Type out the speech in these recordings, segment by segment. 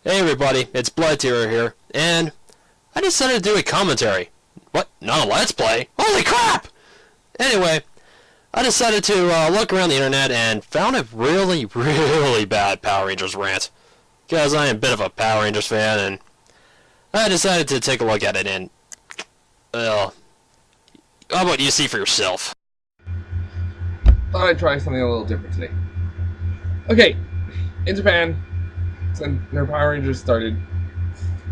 Hey everybody, it's BloodTearer here, and I decided to do a commentary. What? Not a Let's Play? Holy crap! Anyway, I decided to look around the internet and found a really, really bad Power Rangers rant. Because I am a bit of a Power Rangers fan, and I decided to take a look at it and, well, how about you see for yourself? Thought I'd try something a little different today. Okay, in Japan, their Power Rangers started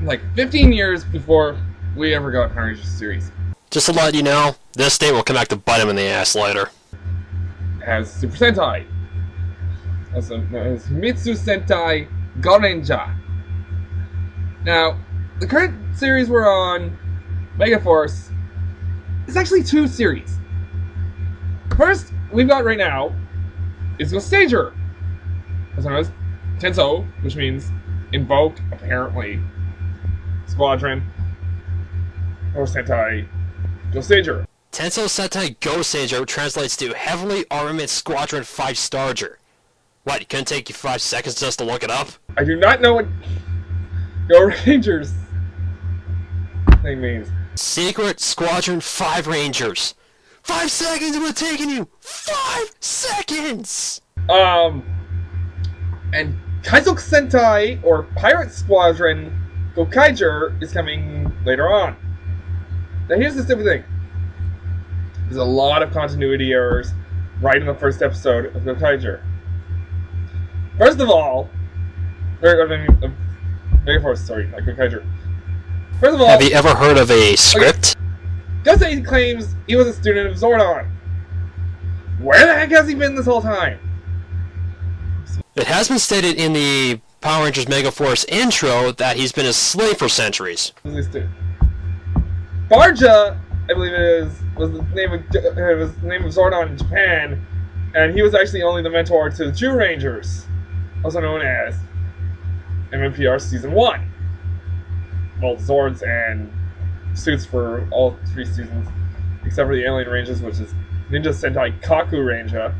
like 15 years before we ever got a Power Rangers series. Just to let you know, this state will come back to bite him in the ass later. It has Super Sentai. Also known as Mitsu Sentai Gorenja. Now, the current series we're on, Megaforce, is actually two series. First, we've got right now is BloodTearer, also known as Tenso, which means invoke, apparently, Squadron, or Sentai BloodTearer. Tenso Sentai BloodTearer translates to Heavenly Armament Squadron 5-Starger. What, it couldn't take you 5 seconds just to look it up? I do not know what Go Rangers thing means. Secret Squadron 5 Rangers. 5 seconds it would have taken you! 5 seconds! And Kaizok Sentai, or Pirate Squadron Gokaiger, is coming later on. Now here's the stupid thing. There's a lot of continuity errors right in the first episode of Gokaiger. First of all, Megaforce, sorry, not Gokaiger. First of all, have you ever heard of a script? Gosei claims he was a student of Zordon. Where the heck has he been this whole time? It has been stated in the Power Rangers Megaforce intro that he's been a slave for centuries. Barcha, I believe it is, was the name of Zordon in Japan, and he was actually only the mentor to the Jew Rangers, also known as MMPR Season 1. Well, Zords and suits for all 3 seasons, except for the Alien Rangers, which is Ninja Sentai Kaku Ranger.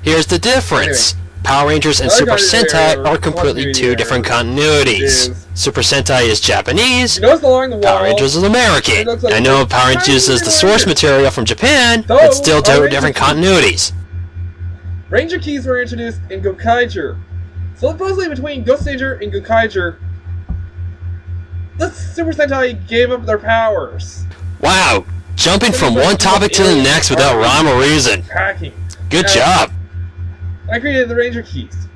Here's the difference. Anyway, Power Rangers and Super Sentai are completely 2 different continuities. Super Sentai is Japanese, Power Rangers is American. I know Power Rangers uses the source material from Japan, but still 2 different continuities. Ranger keys were introduced in Gokaiger. So supposedly between BloodTearer and Gokaiger, the Super Sentai gave up their powers. Wow, jumping from one topic to the next without rhyme or reason. Good job. I created the Ranger keys.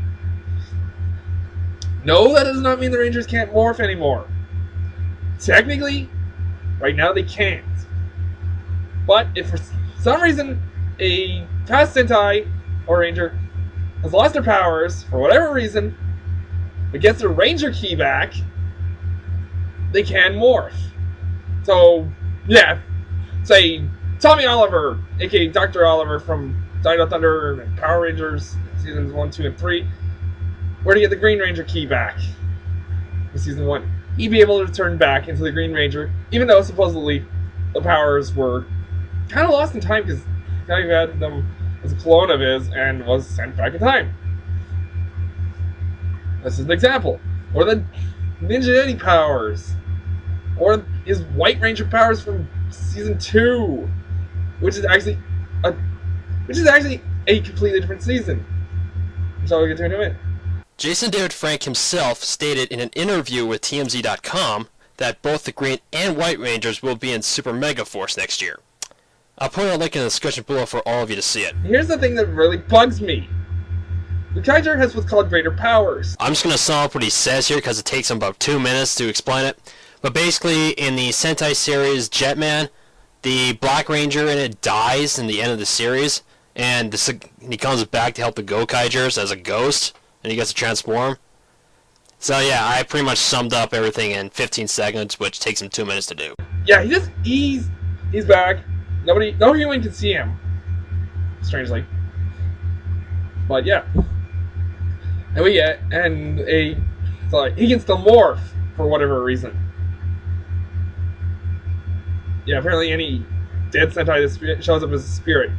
No, that does not mean the Rangers can't morph anymore. Technically, right now they can't. But if for some reason a past Sentai or Ranger has lost their powers for whatever reason, but gets their Ranger key back, they can morph. So, yeah, say Tommy Oliver, aka Dr. Oliver from Dino Thunder and Power Rangers seasons 1, 2, and 3, were to get the Green Ranger key back in season 1. He'd be able to turn back into the Green Ranger, even though supposedly the powers were kind of lost in time because he had them as a clone of his and was sent back in time. This is an example. Or the Ninja Eddie powers. Or his White Ranger powers from season 2, which is actually a completely different season. Which I'll get to in a minute. Jason David Frank himself stated in an interview with TMZ.com that both the Green and White Rangers will be in Super Megaforce next year. I'll put a link in the description below for all of you to see it. Here's the thing that really bugs me. The Kaiser has what's called greater powers. I'm just going to sum up what he says here because it takes him about 2 minutes to explain it. But basically, in the Sentai series Jetman, the Black Ranger in it dies in the end of the series, and he comes back to help the Gokaigers as a ghost, and he gets to transform. So yeah, I pretty much summed up everything in 15 seconds, which takes him 2 minutes to do. Yeah, he's back. No human can see him, strangely. But yeah, and he can still morph for whatever reason. Yeah, apparently any dead Sentai that shows up as a spirit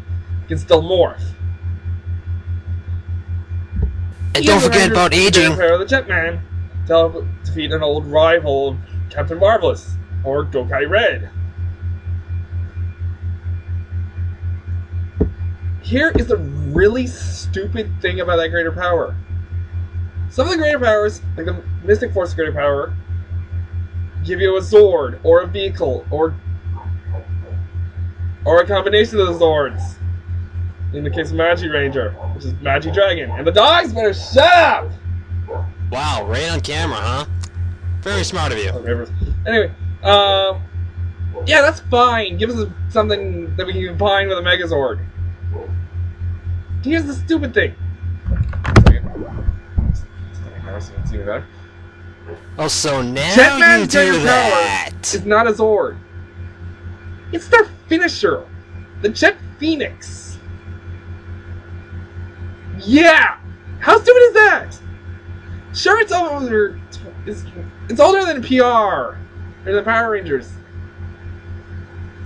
can still morph. And don't forget about aging. Power of the Jetman to help defeat an old rival, Captain Marvelous, or Gokai Red. Here is the really stupid thing about that greater power. Some of the greater powers, like the Mystic Force greater power, give you a Zord, or a vehicle, or a combination of the Zords. In the case of Magi Ranger, which is Magi Dragon. And the dogs better shut up! Wow, right on camera, huh? Very smart of you. Anyway, yeah, that's fine. Give us something that we can combine with a Megazord. Here's the stupid thing. Oh, so now Jetman's you do greater that. power is not a Zord. It's their finisher, the Jet Phoenix. Yeah! How stupid is that? Sure, it's older. It's older than PR or the Power Rangers.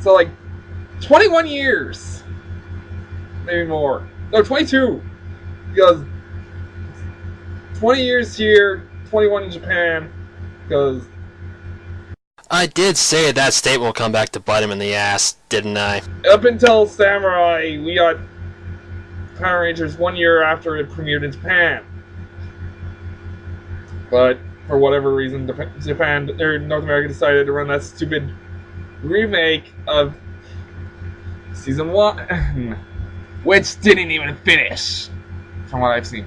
So like 21 years, maybe more. No, 22. Because 20 years here, 21 in Japan. Because I did say that statement will come back to bite him in the ass, didn't I? up until Samurai, we got Power Rangers 1 year after it premiered in Japan. But for whatever reason, Japan or North America decided to run that stupid remake of season 1, which didn't even finish, from what I've seen.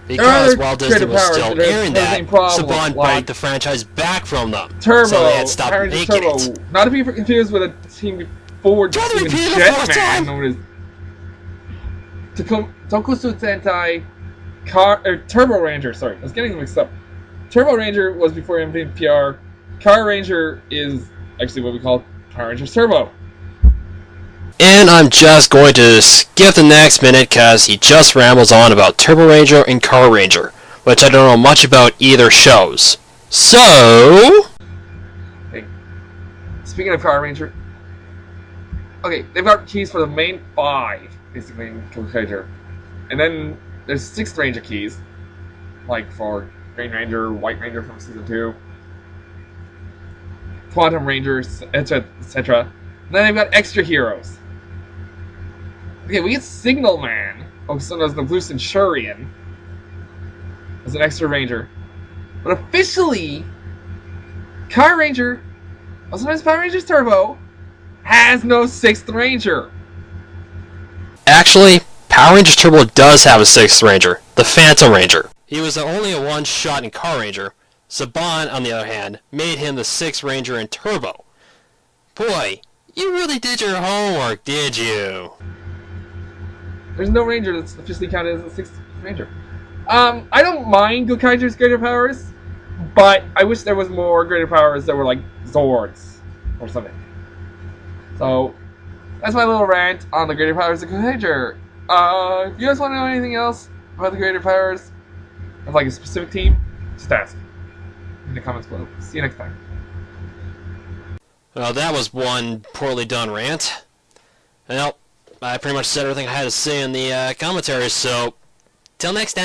Because while Disney was still airing that, Saban Saban bought the franchise back from them. Turbo, so they had stopped Power Rangers making Turbo. it. Not to be confused with a team before Team Jetman, known as Tokusatsu Sentai Turbo Ranger. Sorry, I was getting them mixed up. Turbo Ranger was before MVPR. Car Ranger is actually what we call Power Rangers Turbo. And I'm just going to skip the next minute because he just rambles on about Turbo Ranger and Car Ranger, which I don't know much about either shows. So... Hey, speaking of Car Ranger, okay, they've got keys for the main 5, basically, in Ranger. And then there's 6 Ranger keys, like for Green Ranger, White Ranger from Season 2, Quantum Ranger, etc., etc. And then they've got extra heroes. Okay, we get Signal Man, also known as the Blue Centurion, as an extra ranger. But officially, Car Ranger, also known as Power Rangers Turbo, has no 6th Ranger. Actually, Power Rangers Turbo does have a 6th Ranger, the Phantom Ranger. He was only a one-shot in Car Ranger. Saban, on the other hand, made him the 6th Ranger in Turbo. Boy, you really did your homework, did you? There's no Ranger that's officially counted as a 6th Ranger. I don't mind Gokaiger's greater powers, but I wish there was more greater powers that were like Zords or something. So, that's my little rant on the greater powers of Gokaiger. If you guys want to know anything else about the greater powers of like a specific team, just ask in the comments below. See you next time. Well, that was one poorly done rant. Well, I pretty much said everything I had to say in the commentary, so till next time.